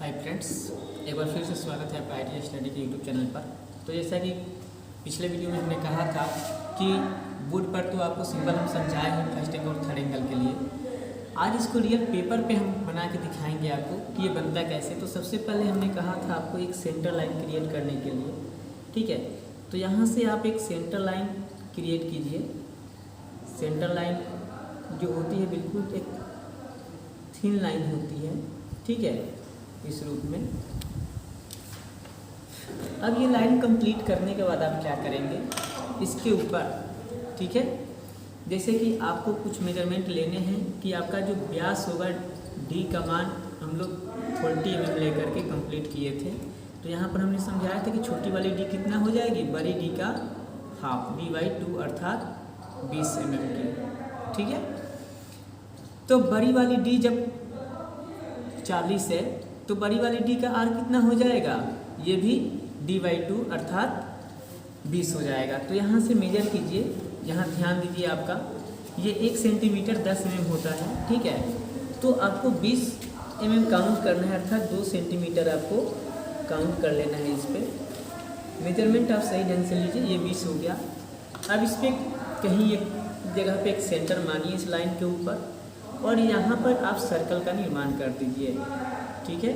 Hi friends, एक बार फिर से स्वागत है आपका आईटी स्टडी के यूट्यूब चैनल पर। तो जैसा कि पिछले वीडियो में हमने कहा था कि बोर्ड पर तो आपको सिंबल हम समझाए हैं फर्स्ट एंगल और थर्ड एंगल के लिए। आज इसको रियल पेपर पे हम बना के दिखाएंगे आपको कि ये बनता कैसे। तो सबसे पहले हमने कहा था आपको एक सेंटर लाइन क्रिएट करने के लिए, ठीक है। तो यहाँ से आप एक सेंटर लाइन क्रिएट कीजिए। सेंटर लाइन जो होती है बिल्कुल एक थिन लाइन होती है, ठीक है, इस रूप में। अब ये लाइन कंप्लीट करने के बाद आप क्या करेंगे, इसके ऊपर, ठीक है, जैसे कि आपको कुछ मेजरमेंट लेने हैं कि आपका जो व्यास होगा डी का मान हम लोग 40 mm लेकर के कंप्लीट किए थे। तो यहाँ पर हमने समझाया था कि छोटी वाली डी कितना हो जाएगी, बड़ी डी का हाफ, d/2 अर्थात 20 mm की, ठीक है। तो बड़ी वाली डी जब 40 है तो बड़ी वाली डी का आर कितना हो जाएगा, ये भी d/2 अर्थात 20 हो जाएगा। तो यहाँ से मेजर कीजिए, यहाँ ध्यान दीजिए, आपका ये 1 सेंटीमीटर 10 mm होता है, ठीक है। तो आपको 20 mm काउंट करना है, अर्थात 2 सेंटीमीटर आपको काउंट कर लेना है। इस पर मेजरमेंट आप सही ढंग से लीजिए, ये 20 हो गया। अब इस पर कहीं एक जगह पे एक सेंटर मानिए इस लाइन के ऊपर, और यहाँ पर आप सर्कल का निर्माण कर दीजिए, ठीक है।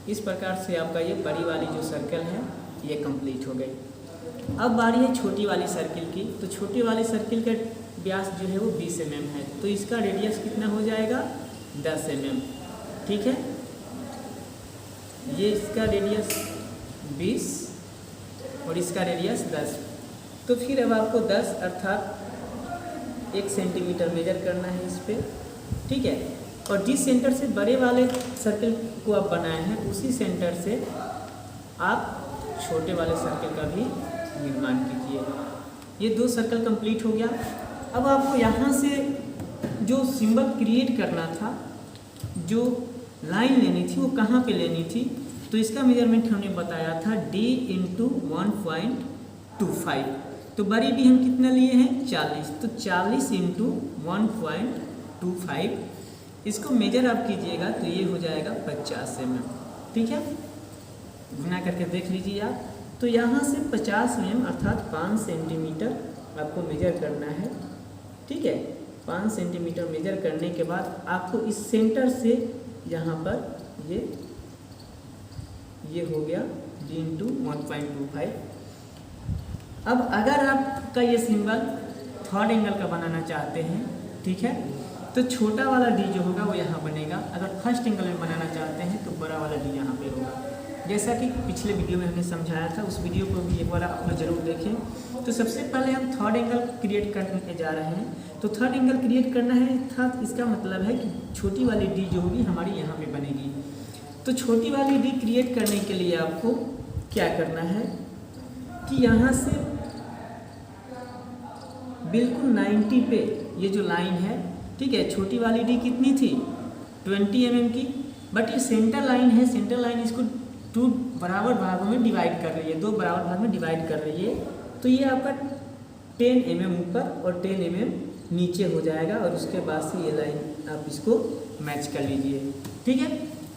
इस प्रकार से आपका ये बड़ी वाली जो सर्कल है ये कंप्लीट हो गई। अब बारी है छोटी वाली सर्किल की। तो छोटी वाली सर्किल का व्यास जो है वो 20 mm है, तो इसका रेडियस कितना हो जाएगा, 10 mm, ठीक है। ये इसका रेडियस 20 और इसका रेडियस 10। तो फिर अब आपको 10 अर्थात 1 सेंटीमीटर मेजर करना है इस पर, ठीक है। और जिस सेंटर से बड़े वाले सर्कल को आप बनाए हैं उसी सेंटर से आप छोटे वाले सर्कल का भी निर्माण कीजिए। ये 2 सर्कल कंप्लीट हो गया। अब आपको यहाँ से जो सिंबल क्रिएट करना था, जो लाइन लेनी थी, वो कहाँ पे लेनी थी, तो इसका मेजरमेंट हमने बताया था d × 1.25। तो बड़ी डी हम कितना लिए हैं, 40। तो 40 × 1.25, इसको मेजर आप कीजिएगा तो ये हो जाएगा 50 mm, ठीक है। गुना करके देख लीजिए आप। तो यहाँ से 50 mm अर्थात 5 सेंटीमीटर आपको मेजर करना है, ठीक है। 5 सेंटीमीटर मेजर करने के बाद आपको इस सेंटर से यहाँ पर ये हो गया d × 1.25। अब अगर आपका ये सिंबल थर्ड एंगल का बनाना चाहते हैं, ठीक है, तो छोटा वाला डी जो होगा वो यहाँ बनेगा। अगर फर्स्ट एंगल में बनाना चाहते हैं तो बड़ा वाला डी यहाँ पे होगा। जैसा कि पिछले वीडियो में हमने समझाया था, उस वीडियो को भी एक बार आप लोग जरूर देखें। तो सबसे पहले हम थर्ड एंगल क्रिएट करने जा रहे हैं। तो थर्ड एंगल क्रिएट करना है, अर्थात इसका मतलब है कि छोटी वाली डी जो होगी हमारी यहाँ पे बनेगी। तो छोटी वाली डी क्रिएट करने के लिए आपको क्या करना है कि यहाँ से बिल्कुल 90 पे ये जो लाइन है, ठीक है, छोटी वाली डी कितनी थी, 20 mm की, बट ये सेंटर लाइन है। सेंटर लाइन इसको 2 बराबर भागों में डिवाइड कर रही है, 2 बराबर भाग में डिवाइड कर रही है। तो ये आपका 10 mm ऊपर और 10 mm नीचे हो जाएगा, और उसके बाद से ये लाइन आप इसको मैच कर लीजिए, ठीक है।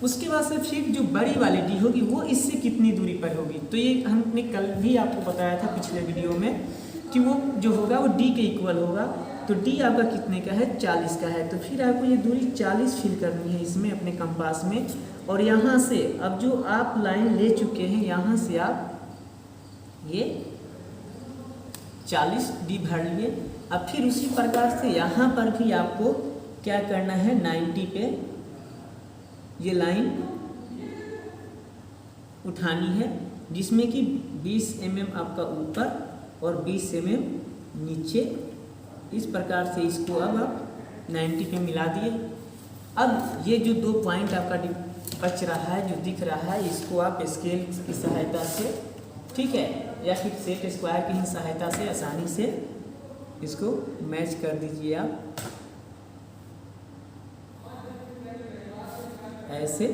उसके बाद से फिर जो बड़ी वाली डी होगी वो इससे कितनी दूरी पर होगी, तो ये हमने कल भी आपको बताया था पिछले वीडियो में कि वो जो होगा वो डी के इक्वल होगा। तो डी आपका कितने का है, 40 का है। तो फिर आपको ये दूरी 40 फिल करनी है इसमें अपने कंपास में। और यहाँ से अब जो आप लाइन ले चुके हैं, यहाँ से आप ये 40 डी भर लिए। अब फिर उसी प्रकार से यहाँ पर भी आपको क्या करना है, 90 पे ये लाइन उठानी है, जिसमें कि 20 mm आपका ऊपर और 20 mm नीचे। इस प्रकार से इसको अब आप 90 पे मिला दिए। अब ये जो 2 पॉइंट आपका बच रहा है, जो दिख रहा है, इसको आप स्केल की सहायता से, ठीक है, या फिर सेट स्क्वायर की ही सहायता से आसानी से इसको मैच कर दीजिए आप ऐसे।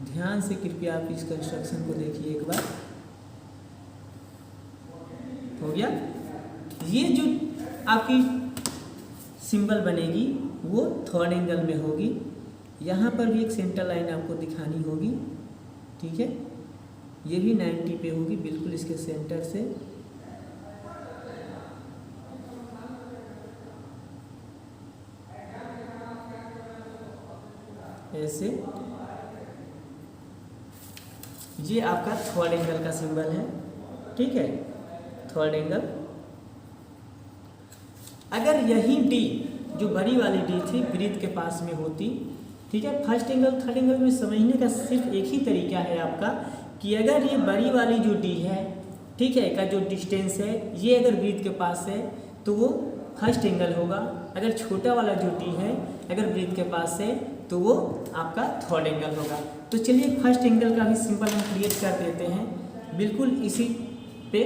ध्यान से कृपया आप इस कंस्ट्रक्शन को देखिए एक बार। हो गया। ये जो आपकी सिंबल बनेगी वो थर्ड एंगल में होगी, यहाँ पर भी एक सेंटर लाइन आपको दिखानी होगी, ठीक है। ये भी 90 पे होगी, बिल्कुल इसके सेंटर से। ऐसे ये आपका थर्ड एंगल का सिंबल है, ठीक है, थर्ड एंगल। अगर यही डी जो बड़ी वाली डी थी ब्रीथ के पास में होती, ठीक है। फर्स्ट एंगल थर्ड एंगल में समझने का सिर्फ एक ही तरीका है आपका कि अगर ये बड़ी वाली जो डी है, ठीक है, का जो डिस्टेंस है ये अगर ब्रीथ के पास है तो वो फर्स्ट एंगल होगा। अगर छोटा वाला जो डी है अगर ब्रीथ के पास है तो वो आपका थर्ड एंगल होगा। तो चलिए फर्स्ट एंगल का भी सिंपल हम क्रिएट कर देते हैं, बिल्कुल इसी पे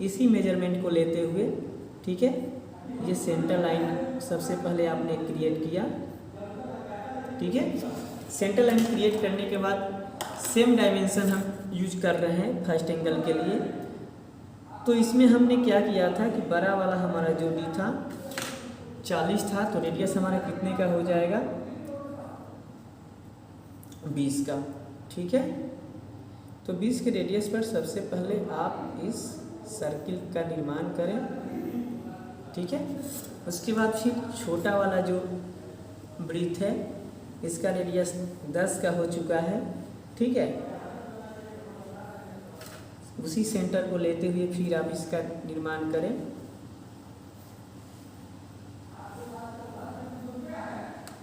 इसी मेजरमेंट को लेते हुए, ठीक है। ये सेंटर लाइन सबसे पहले आपने क्रिएट किया, ठीक है। सेंटर लाइन क्रिएट करने के बाद सेम डायमेंशन हम यूज कर रहे हैं फर्स्ट एंगल के लिए। तो इसमें हमने क्या किया था कि बड़ा वाला हमारा जो डी था 40 था, तो रेडियस हमारा कितने का हो जाएगा, 20 का, ठीक है। तो 20 के रेडियस पर सबसे पहले आप इस सर्किल का निर्माण करें, ठीक है। उसके बाद फिर छोटा वाला जो ब्रीथ है इसका रेडियस 10 का हो चुका है, ठीक है। उसी सेंटर को लेते हुए फिर आप इसका निर्माण करें।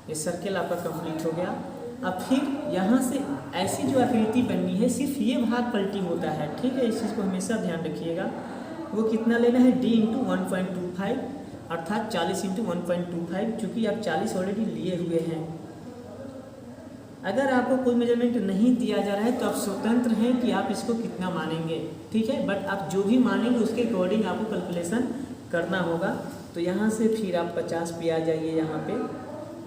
ये सर्किल आपका कंप्लीट हो गया। अब फिर यहाँ से ऐसी जो आकृति बननी है सिर्फ ये भाग पलटी होता है, ठीक है। इस चीज़ को हमेशा ध्यान रखिएगा। वो कितना लेना है, d इंटू 1.25 अर्थात 40 इंटू 1.25, चूँकि आप 40 ऑलरेडी लिए हुए हैं। अगर आपको कोई मेजरमेंट नहीं दिया जा रहा है तो आप स्वतंत्र हैं कि आप इसको कितना मानेंगे, ठीक है। बट आप जो भी मानेंगे उसके अकॉर्डिंग आपको कैलकुलेशन करना होगा। तो यहाँ से फिर आप 50 पे आ जाइए यहाँ पे,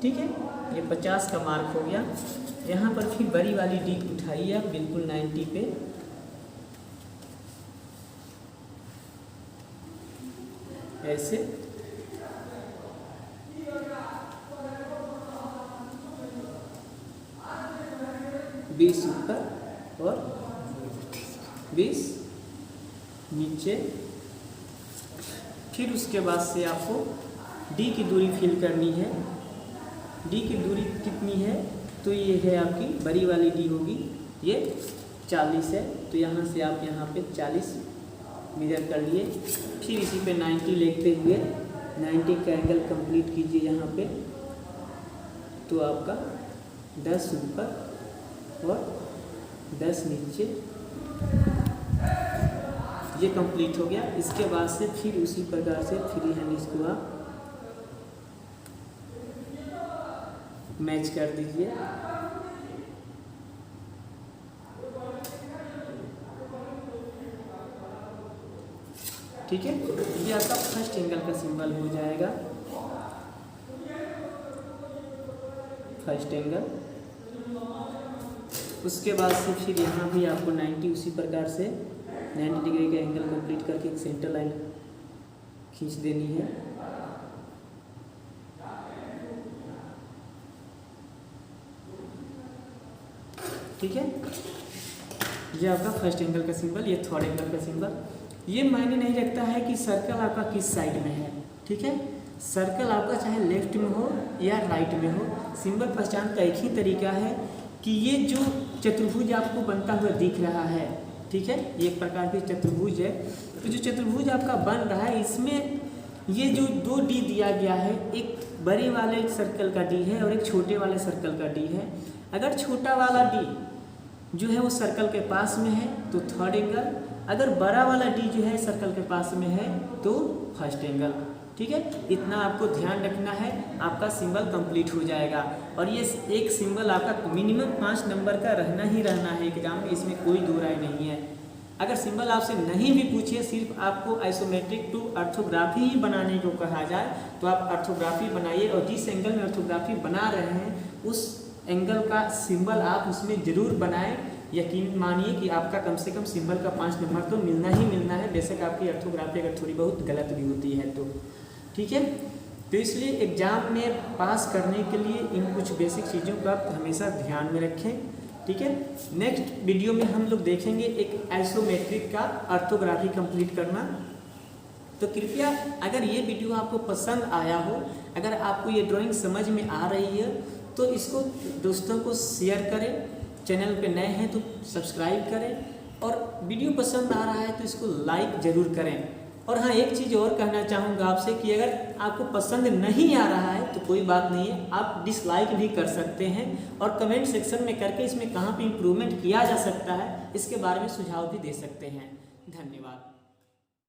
ठीक है। ये 50 का मार्क हो गया। यहाँ पर फिर बड़ी वाली डी उठाइए आप बिल्कुल 90 पे, ऐसे। बीस ऊपर और 20 नीचे। फिर उसके बाद से आपको डी की दूरी फिल करनी है। डी की दूरी कितनी है, तो ये है आपकी बड़ी वाली डी होगी, ये 40 है। तो यहाँ से आप यहाँ पे 40 मेजर कर लिए। फिर इसी पे 90 लेते हुए 90 का एंगल कंप्लीट कीजिए यहाँ पे। तो आपका 10 ऊपर और 10 नीचे ये कंप्लीट हो गया। इसके बाद से फिर उसी प्रकार से फ्री हैंड इसको आप मैच कर दीजिए। ठीक है, ये आपका फर्स्ट एंगल का सिंबल हो जाएगा, फर्स्ट एंगल। उसके बाद से फिर यहाँ भी आपको 90 उसी प्रकार से 90 डिग्री का एंगल कंप्लीट करके एक सेंटर लाइन खींच देनी है। ठीक है, ये आपका फर्स्ट एंगल का सिंबल, ये थर्ड एंगल का सिंबल। ये मायने नहीं रखता है कि सर्कल आपका किस साइड में है। ठीक है, सर्कल आपका चाहे लेफ्ट में हो या राइट में हो, सिंबल पहचान का एक ही तरीका है कि ये जो चतुर्भुज आपको बनता हुआ दिख रहा है, ठीक है, ये एक प्रकार की चतुर्भुज है। तो जो चतुर्भुज आपका बन रहा है इसमें ये जो 2 डी दिया गया है, एक बड़े वाले सर्कल का डी है और एक छोटे वाले सर्कल का डी है। अगर छोटा वाला डी जो है वो सर्कल के पास में है तो थर्ड एंगल, अगर बड़ा वाला डी जो है सर्कल के पास में है तो फर्स्ट एंगल। ठीक है, इतना आपको ध्यान रखना है, आपका सिंबल कंप्लीट हो जाएगा। और ये एक सिंबल आपका मिनिमम 5 नंबर का रहना ही रहना है एग्जाम में, इसमें कोई दो राय नहीं है। अगर सिंबल आपसे नहीं भी पूछिए, सिर्फ आपको आइसोमेट्रिक टू ऑर्थोग्राफी ही बनाने को कहा जाए तो आप ऑर्थोग्राफी बनाइए, और जिस एंगल में ऑर्थोग्राफी बना रहे हैं उस एंगल का सिंबल आप उसमें ज़रूर बनाएं। यकीन मानिए कि आपका कम से कम सिंबल का 5 नंबर तो मिलना ही मिलना है, बेशक आपकी ऑर्थोग्राफी अगर थोड़ी बहुत गलत भी होती है तो। ठीक है, तो इसलिए एग्ज़ाम में पास करने के लिए इन कुछ बेसिक चीज़ों का आप हमेशा ध्यान में रखें, ठीक है। नेक्स्ट वीडियो में हम लोग देखेंगे एक आइसोमेट्रिक का ऑर्थोग्राफी कंप्लीट करना। तो कृपया अगर ये वीडियो आपको पसंद आया हो, अगर आपको ये ड्राइंग समझ में आ रही है तो इसको दोस्तों को शेयर करें, चैनल पे नए हैं तो सब्सक्राइब करें, और वीडियो पसंद आ रहा है तो इसको लाइक ज़रूर करें। और हाँ, एक चीज़ और कहना चाहूँगा आपसे कि अगर आपको पसंद नहीं आ रहा है तो कोई बात नहीं है, आप डिसलाइक भी कर सकते हैं और कमेंट सेक्शन में करके इसमें कहाँ पे इम्प्रूवमेंट किया जा सकता है इसके बारे में सुझाव भी दे सकते हैं। धन्यवाद।